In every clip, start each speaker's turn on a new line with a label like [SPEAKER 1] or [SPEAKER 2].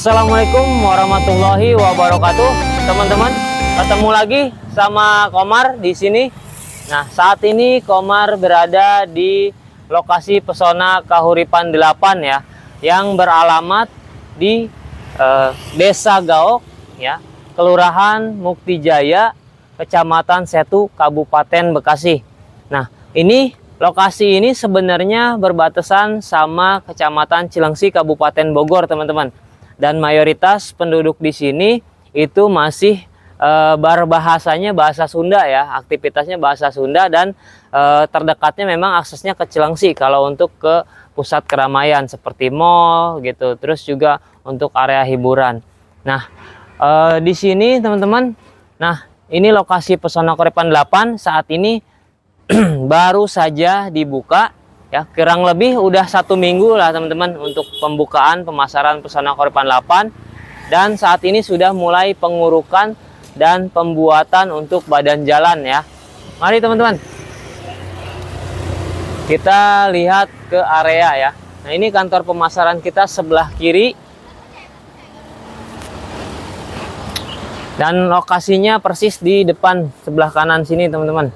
[SPEAKER 1] Assalamualaikum warahmatullahi wabarakatuh, teman-teman. Ketemu lagi sama Komar di sini. Nah, saat ini Komar berada di lokasi Pesona Kahuripan 8 ya, yang beralamat di Desa Gaok ya, Kelurahan Muktijaya, Kecamatan Setu, Kabupaten Bekasi. Nah, lokasi ini sebenarnya berbatasan sama Kecamatan Cilengsi, Kabupaten Bogor, teman-teman. Dan mayoritas penduduk di sini itu masih berbahasanya bahasa Sunda ya, aktivitasnya bahasa Sunda, dan terdekatnya memang aksesnya ke Cilengsi kalau untuk ke pusat keramaian seperti mall gitu, terus juga untuk area hiburan. Nah, di sini teman-teman, nah ini lokasi Pesona Kahuripan 8 saat ini baru saja dibuka ya, kurang lebih udah 1 minggu lah teman-teman untuk pembukaan pemasaran Pesona Kahuripan 8, dan saat ini sudah mulai pengurukan dan pembuatan untuk badan jalan ya. Mari teman-teman, kita lihat ke area ya. Nah, ini kantor pemasaran kita sebelah kiri, dan lokasinya persis di depan sebelah kanan sini teman-teman.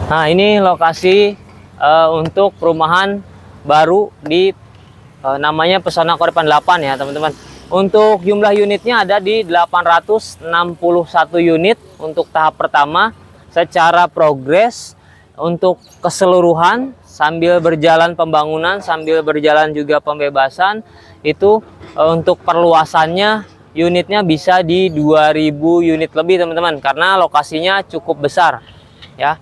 [SPEAKER 1] Nah, ini lokasi untuk perumahan baru di namanya Pesona Kahuripan 8 ya teman-teman. Untuk jumlah unitnya ada di 861 unit untuk tahap pertama. Secara progres untuk keseluruhan sambil berjalan pembangunan, sambil berjalan juga pembebasan, itu untuk perluasannya unitnya bisa di 2000 unit lebih teman-teman, karena lokasinya cukup besar ya.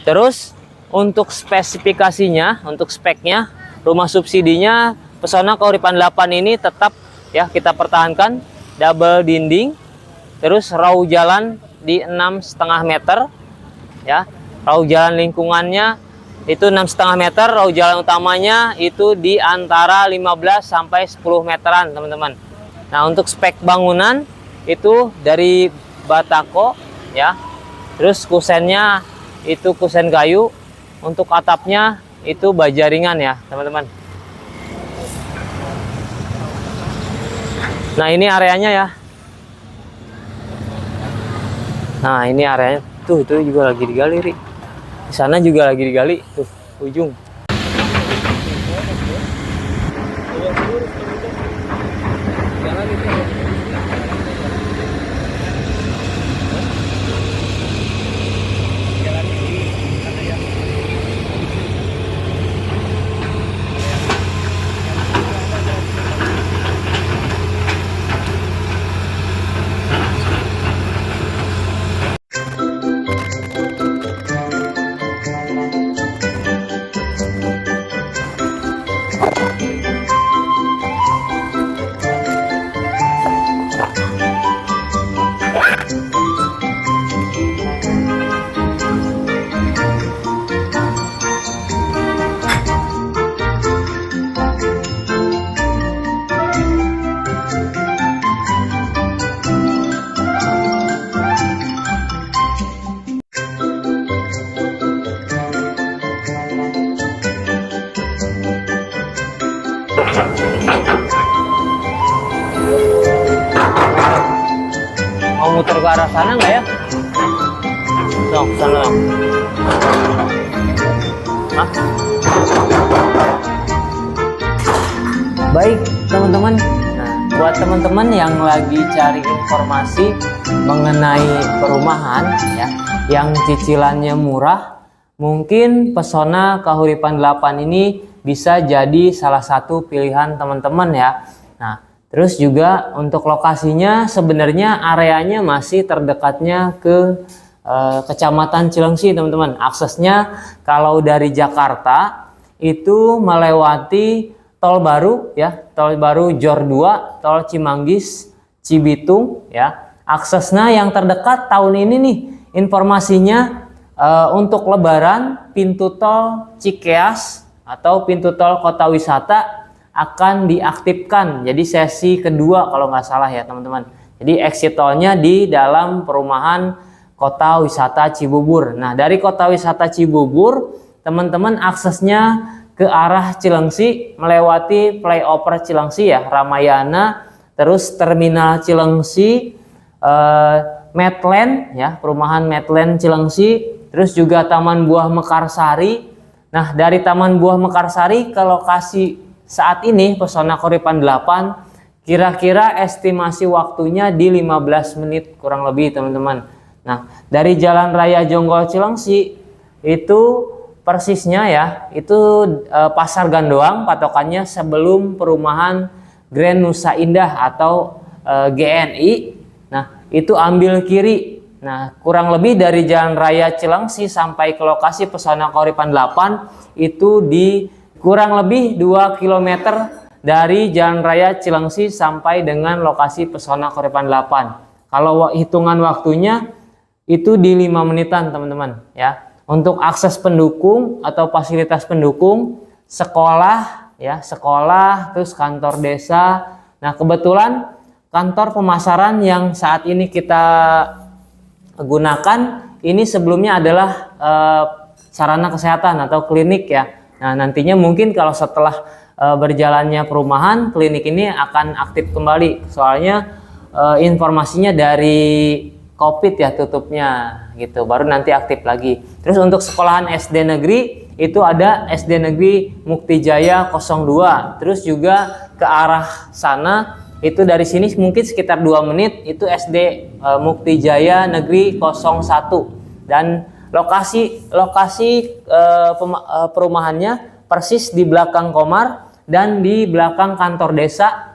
[SPEAKER 1] Terus untuk spesifikasinya, untuk speknya, rumah subsidinya Pesona Kahuripan 8 ini tetap ya kita pertahankan double dinding, terus raw jalan di 6,5 meter ya. Raw jalan lingkungannya itu 6,5 meter, raw jalan utamanya itu di antara 15 sampai 10 meteran teman-teman. Nah, untuk spek bangunan itu dari batako ya. Terus kusennya itu kusen kayu, untuk atapnya itu baja ringan ya teman-teman. Nah, ini areanya ya. Nah, ini areanya tuh, itu juga lagi digali, Ri. Di sana juga lagi digali tuh ujung. Mau muter ke arah sana nggak ya? Dong, sana dong. Hah? Baik teman-teman. Nah, buat teman-teman yang lagi cari informasi mengenai perumahan ya, yang cicilannya murah, mungkin Pesona Kahuripan 8 ini bisa jadi salah satu pilihan teman-teman ya. Nah, terus juga untuk lokasinya sebenarnya areanya masih terdekatnya ke Kecamatan Cilengsi teman-teman. Aksesnya kalau dari Jakarta itu melewati tol baru ya, tol baru Jor 2, tol Cimanggis, Cibitung ya. Aksesnya yang terdekat tahun ini nih informasinya untuk Lebaran pintu tol Cikeas atau pintu tol Kota Wisata akan diaktifkan. Jadi sesi kedua kalau nggak salah ya teman-teman. Jadi exit tolnya di dalam perumahan kota wisata Cibubur. Nah, dari kota wisata Cibubur, teman-teman aksesnya ke arah Cilengsi melewati flyover Cilengsi ya, Ramayana, terus terminal Cilengsi, Medland ya, perumahan Medland Cilengsi, terus juga Taman Buah Mekarsari. Nah, dari Taman Buah Mekarsari ke lokasi saat ini Pesona Koripan 8, kira-kira estimasi waktunya di 15 menit kurang lebih, teman-teman. Nah, dari Jalan Raya Jonggol Cilengsi itu persisnya ya, itu Pasar Gandoang patokannya sebelum perumahan Grand Nusa Indah atau GNI. Nah, itu ambil kiri. Nah, kurang lebih dari Jalan Raya Cilengsi sampai ke lokasi Pesona Koripan 8 itu di kurang lebih 2 km dari Jalan Raya Cilengsi sampai dengan lokasi Pesona Koripan 8. Kalau hitungan waktunya itu di 5 menitan, teman-teman ya. Untuk akses pendukung atau fasilitas pendukung, sekolah ya, sekolah, terus kantor desa. Nah, kebetulan kantor pemasaran yang saat ini kita gunakan ini sebelumnya adalah sarana kesehatan atau klinik ya. Nah, nantinya mungkin kalau setelah berjalannya perumahan, klinik ini akan aktif kembali. Soalnya informasinya dari COVID ya tutupnya gitu, baru nanti aktif lagi. Terus untuk sekolahan SD negeri itu ada SD Negeri Mukti Jaya 02. Terus juga ke arah sana itu dari sini mungkin sekitar 2 menit itu SD Mukti Jaya Negeri 01. Dan lokasi perumahannya persis di belakang Komar dan di belakang kantor desa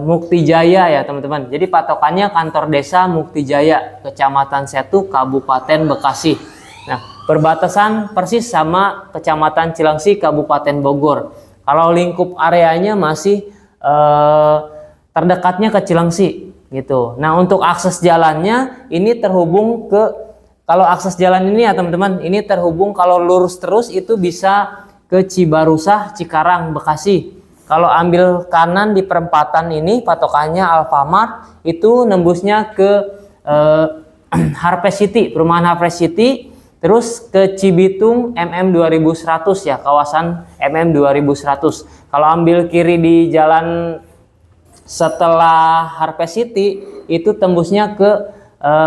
[SPEAKER 1] Mukti Jaya ya, teman-teman. Jadi patokannya kantor desa Mukti Jaya, Kecamatan Setu, Kabupaten Bekasi. Nah, perbatasan persis sama Kecamatan Cilengsi, Kabupaten Bogor. Kalau lingkup areanya masih terdekatnya ke Cilengsi gitu. Nah, untuk akses jalannya ini terhubung kalau akses jalan ini ya, teman-teman, ini terhubung kalau lurus terus itu bisa ke Cibarusah, Cikarang, Bekasi. Kalau ambil kanan di perempatan ini patokannya Alfamart, itu nembusnya ke Harvest City, perumahan Harvest City, terus ke Cibitung MM 2100 ya, kawasan MM 2100. Kalau ambil kiri di jalan setelah Harvest City itu tembusnya ke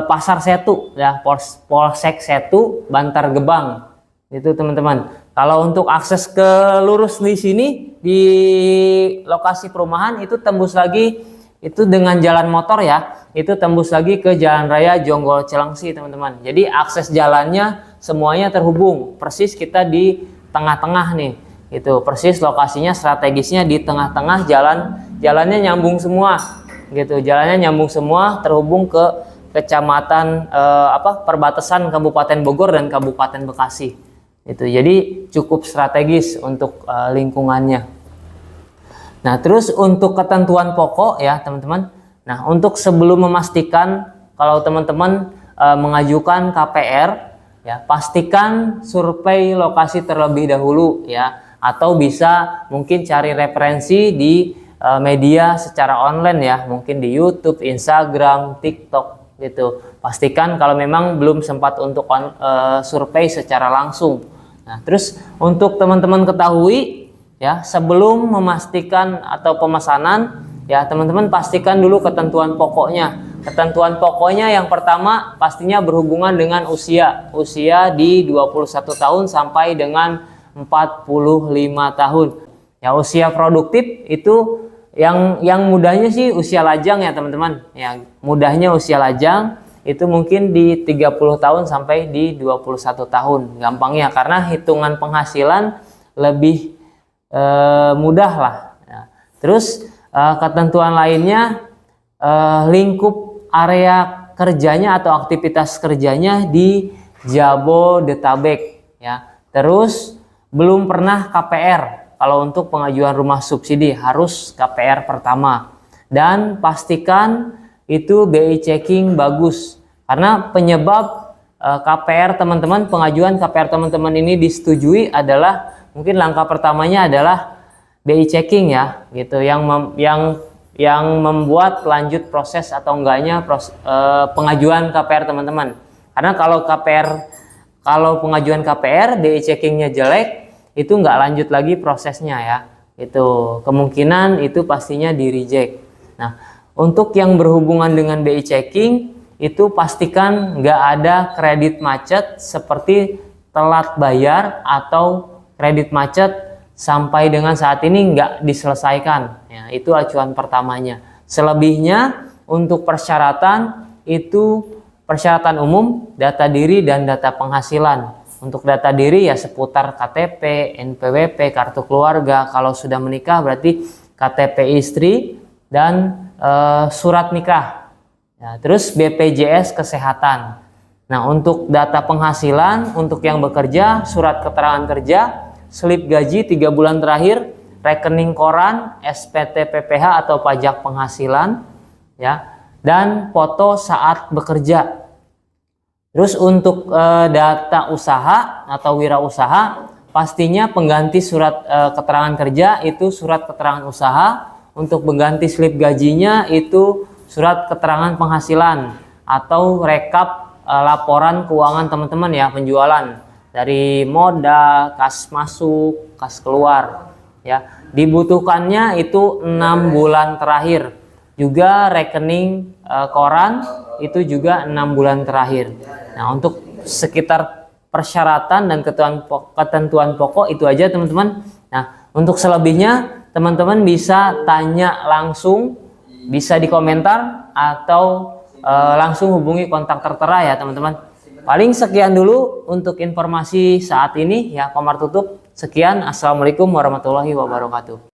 [SPEAKER 1] Pasar Setu ya, Polsek Setu, Bantar Gebang. Itu, teman-teman. Kalau untuk akses ke lurus di sini di lokasi perumahan itu tembus lagi itu dengan jalan motor ya, itu tembus lagi ke Jalan Raya Jonggol Cilengsi, teman-teman. Jadi akses jalannya semuanya terhubung, persis kita di tengah-tengah nih. Itu persis lokasinya, strategisnya di tengah-tengah jalannya nyambung semua gitu. Jalannya nyambung semua, terhubung ke kecamatan perbatasan Kabupaten Bogor dan Kabupaten Bekasi. Itu jadi cukup strategis untuk lingkungannya. Nah, terus untuk ketentuan pokok ya, teman-teman. Nah, untuk sebelum memastikan kalau teman-teman mengajukan KPR ya, pastikan survei lokasi terlebih dahulu ya, atau bisa mungkin cari referensi di media secara online ya, mungkin di YouTube, Instagram, TikTok gitu. Pastikan kalau memang belum sempat untuk survei secara langsung. Nah, terus untuk teman-teman ketahui ya, sebelum memastikan atau pemesanan ya, teman-teman pastikan dulu ketentuan pokoknya. Ketentuan pokoknya yang pertama pastinya berhubungan dengan usia. Usia di 21 tahun sampai dengan 45 tahun. Ya, usia produktif itu yang mudahnya sih usia lajang ya, teman-teman. Ya, mudahnya usia lajang itu mungkin di 30 tahun sampai di 21 tahun. Gampangnya karena hitungan penghasilan lebih mudah lah. Ya. Terus ketentuan lainnya lingkup area kerjanya atau aktivitas kerjanya di Jabodetabek ya. Terus belum pernah KPR. Kalau untuk pengajuan rumah subsidi harus KPR pertama. Dan pastikan itu BI checking bagus. Karena penyebab KPR teman-teman, pengajuan KPR teman-teman ini disetujui adalah mungkin langkah pertamanya adalah BI checking ya, gitu, yang membuat lanjut proses atau enggaknya pengajuan KPR teman-teman. Karena kalau pengajuan KPR DI checkingnya jelek, itu nggak lanjut lagi prosesnya ya. Itu kemungkinan itu pastinya di reject. Nah, untuk yang berhubungan dengan BI checking itu pastikan nggak ada kredit macet seperti telat bayar atau kredit macet sampai dengan saat ini nggak diselesaikan. Ya, itu acuan pertamanya. Selebihnya untuk persyaratan itu persyaratan umum, data diri dan data penghasilan. Untuk data diri ya seputar KTP, NPWP, kartu keluarga. Kalau sudah menikah berarti KTP istri dan surat nikah. Ya, terus BPJS kesehatan. Nah, untuk data penghasilan, untuk yang bekerja, surat keterangan kerja, slip gaji 3 bulan terakhir, rekening koran, SPT PPH atau pajak penghasilan, ya, dan foto saat bekerja. Terus untuk data usaha atau wirausaha, pastinya pengganti surat keterangan kerja itu surat keterangan usaha. Untuk pengganti slip gajinya itu surat keterangan penghasilan atau rekap laporan keuangan teman-teman ya, penjualan dari modal, kas masuk, kas keluar ya. Dibutuhkannya itu 6 bulan terakhir. Juga rekening koran itu juga 6 bulan terakhir. Nah, untuk sekitar persyaratan dan ketentuan pokok itu aja teman-teman. Nah, untuk selebihnya teman-teman bisa tanya langsung, bisa di komentar atau langsung hubungi kontak tertera ya teman-teman. Paling sekian dulu untuk informasi saat ini ya, Komar tutup. Sekian, assalamualaikum warahmatullahi wabarakatuh.